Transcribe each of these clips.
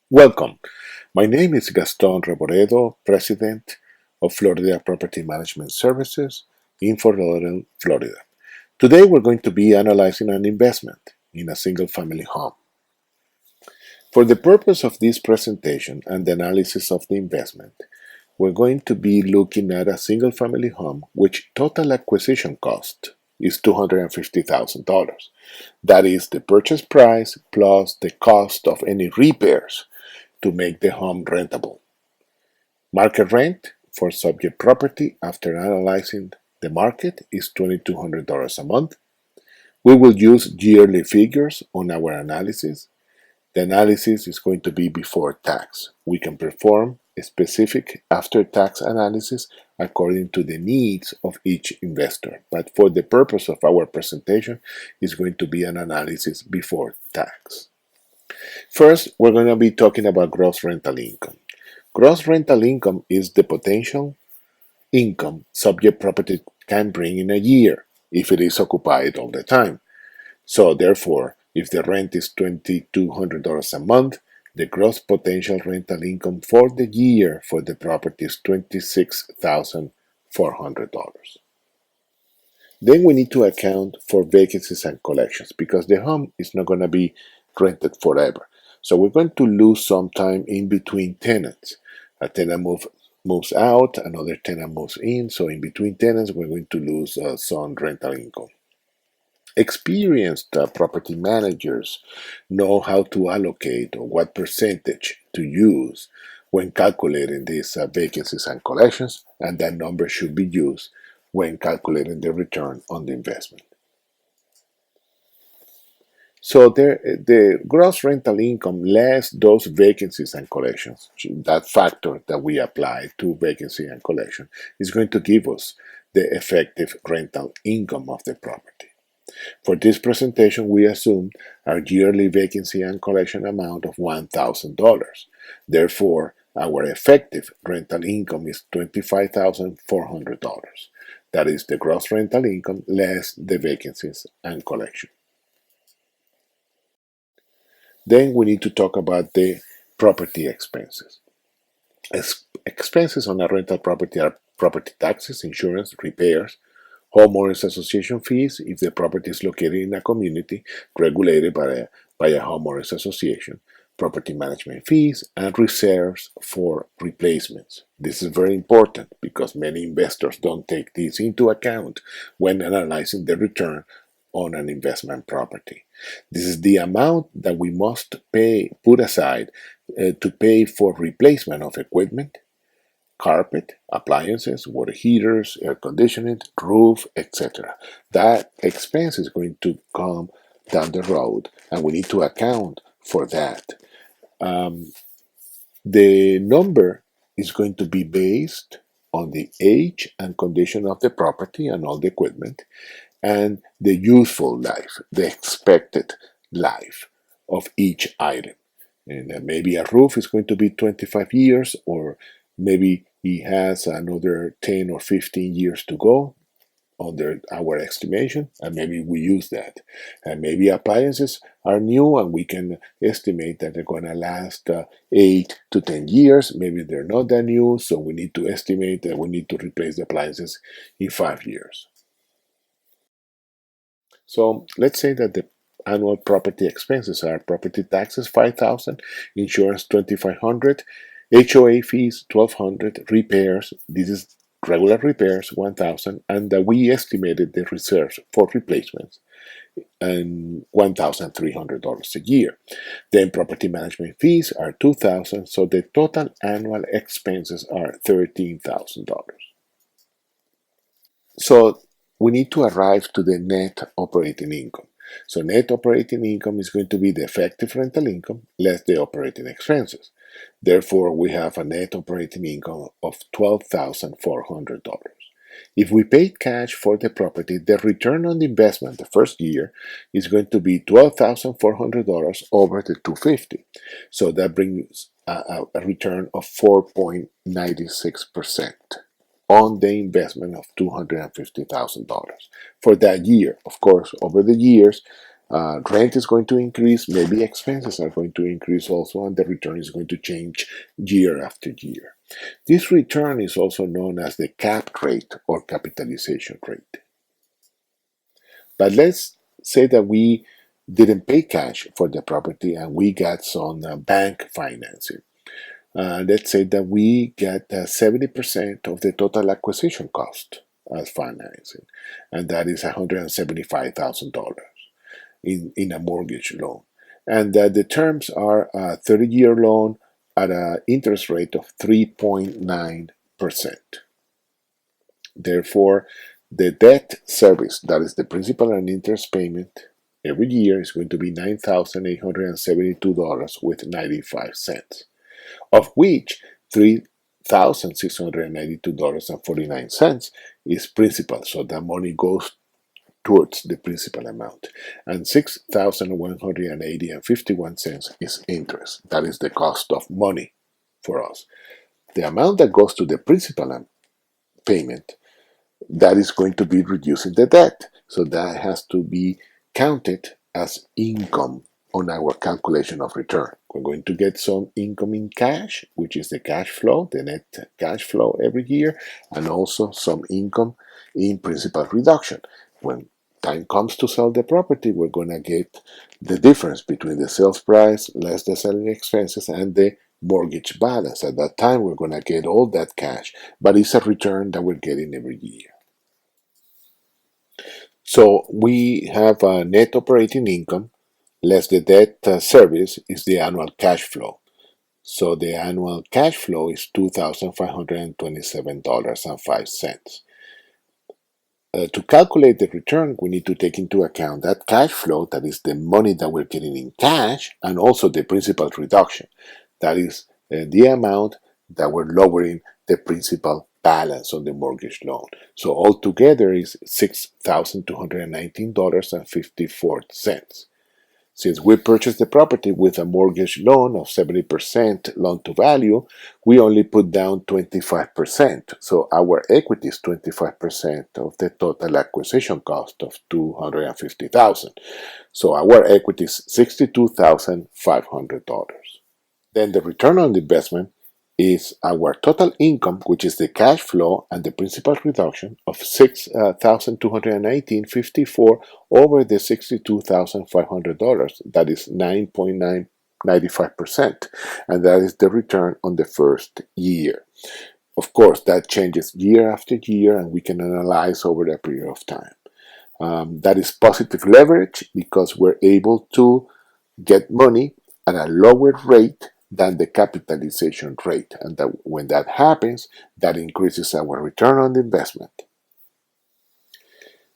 Welcome. My name is Gaston Reboredo, President of Florida Property Management Services in Fort Lauderdale, Florida. Today we're going to be analyzing an investment in a single family home. For the purpose of this presentation and the analysis of the investment, we're going to be looking at a single family home which total acquisition cost is $250,000. That is the purchase price plus the cost of any repairs to make the home rentable. Market rent for subject property after analyzing the market is $2,200 a month. We will use yearly figures on our analysis. The analysis is going to be before tax. We can perform a specific after-tax analysis according to the needs of each investor. But for the purpose of our presentation, it's going to be an analysis before tax. First, we're going to be talking about gross rental income. Gross rental income is the potential income subject property can bring in a year if it is occupied all the time. So therefore, if the rent is $2,200 a month, the gross potential rental income for the year for the property is $26,400. Then we need to account for vacancies and collections because the home is not going to be rented forever. So we're going to lose some time in between tenants. A tenant moves out, another tenant moves in. So in between tenants, we're going to lose some rental income. Experienced property managers know how to allocate or what percentage to use when calculating these vacancies and collections, and that number should be used when calculating the return on the investment. So the gross rental income less those vacancies and collections, that factor that we apply to vacancy and collection, is going to give us the effective rental income of the property. For this presentation, we assume our yearly vacancy and collection amount of $1,000. Therefore, our effective rental income is $25,400. That is the gross rental income less the vacancies and collection. Then we need to talk about the property expenses. Expenses on a rental property are property taxes, insurance, repairs, homeowners association fees if the property is located in a community regulated by a homeowners association, property management fees, and reserves for replacements. This is very important because many investors don't take this into account when analyzing the return on an investment property. This is the amount that we must put aside to pay for replacement of equipment, carpet, appliances, water heaters, air conditioning, roof, etc. That expense is going to come down the road, and we need to account for that. The number is going to be based on the age and condition of the property and all the equipment, and the useful life, the expected life of each item. And maybe a roof is going to be 25 years, or maybe it has another 10 or 15 years to go under our estimation, and maybe we use that. And maybe appliances are new, and we can estimate that they're going to last 8 to 10 years. Maybe they're not that new, so we need to estimate that we need to replace the appliances in 5 years. So let's say that the annual property expenses are property taxes $5,000, insurance $2,500, HOA fees $1,200, repairs, this is regular repairs $1,000, and we estimated the reserves for replacements and $1,300 a year. Then property management fees are $2,000, so the total annual expenses are $13,000. So we need to arrive to the net operating income. So net operating income is going to be the effective rental income less the operating expenses. Therefore, we have a net operating income of $12,400. If we paid cash for the property, the return on the investment the first year is going to be $12,400 over the 250. So that brings a return of 4.96% on the investment of $250,000 for that year. Of course, over the years, Rent is going to increase, maybe expenses are going to increase also, and the return is going to change year after year. This return is also known as the cap rate or capitalization rate. But let's say that we didn't pay cash for the property and we got some bank financing. Let's say that we get 70% of the total acquisition cost as financing, and that is $175,000 in a mortgage loan. And the terms are a 30-year loan at an interest rate of 3.9%. Therefore, the debt service, that is the principal and interest payment, every year is going to be $9,872 with 95 cents, of which $3,692.49 is principal. So that money goes towards the principal amount, and $6,180.51 is interest. That is the cost of money for us. The amount that goes to the principal payment, that is going to be reducing the debt. So that has to be counted as income on our calculation of return. We're going to get some income in cash, which is the cash flow, the net cash flow every year, and also some income in principal reduction. When time comes to sell the property, we're going to get the difference between the sales price less the selling expenses and the mortgage balance. At that time, we're going to get all that cash, but it's a return that we're getting every year. So we have a net operating income less the debt service is the annual cash flow. So the annual cash flow is $2,527.05. To calculate the return, we need to take into account that cash flow, that is the money that we're getting in cash, and also the principal reduction, that is the amount that we're lowering the principal balance on the mortgage loan. So altogether is $6,219.54. Since we purchased the property with a mortgage loan of 70% loan to value, we only put down 25%. So our equity is 25% of the total acquisition cost of $250,000. So our equity is $62,500. Then the return on the investment is our total income, which is the cash flow and the principal reduction of $6,218.54 over the $62,500. That is 9.995%, and that is the return on the first year. Of course, that changes year after year, and we can analyze over a period of time. That is positive leverage because we're able to get money at a lower rate than the capitalization rate. And that when that happens, that increases our return on the investment.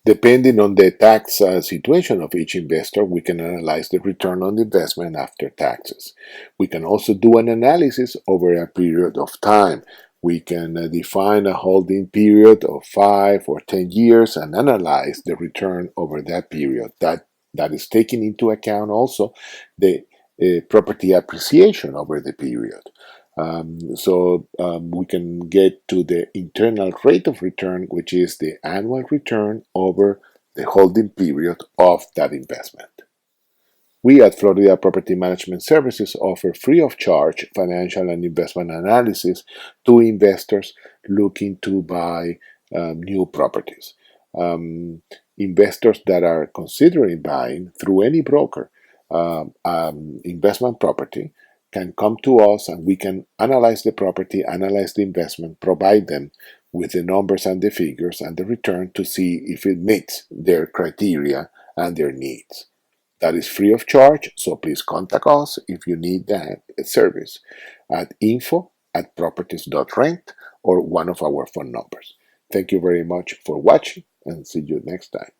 Depending on the tax situation of each investor, we can analyze the return on the investment after taxes. We can also do an analysis over a period of time. We can define a holding period of 5 or 10 years and analyze the return over that period. That is taking into account also the property appreciation over the period. We can get to the internal rate of return, which is the annual return over the holding period of that investment. We at Florida Property Management Services offer free of charge financial and investment analysis to investors looking to buy new properties. Investors that are considering buying through any broker investment property can come to us and we can analyze the property, analyze the investment, provide them with the numbers and the figures and the return to see if it meets their criteria and their needs. That is free of charge, so please contact us if you need that service at info@properties.rent or one of our phone numbers. Thank you very much for watching and see you next time.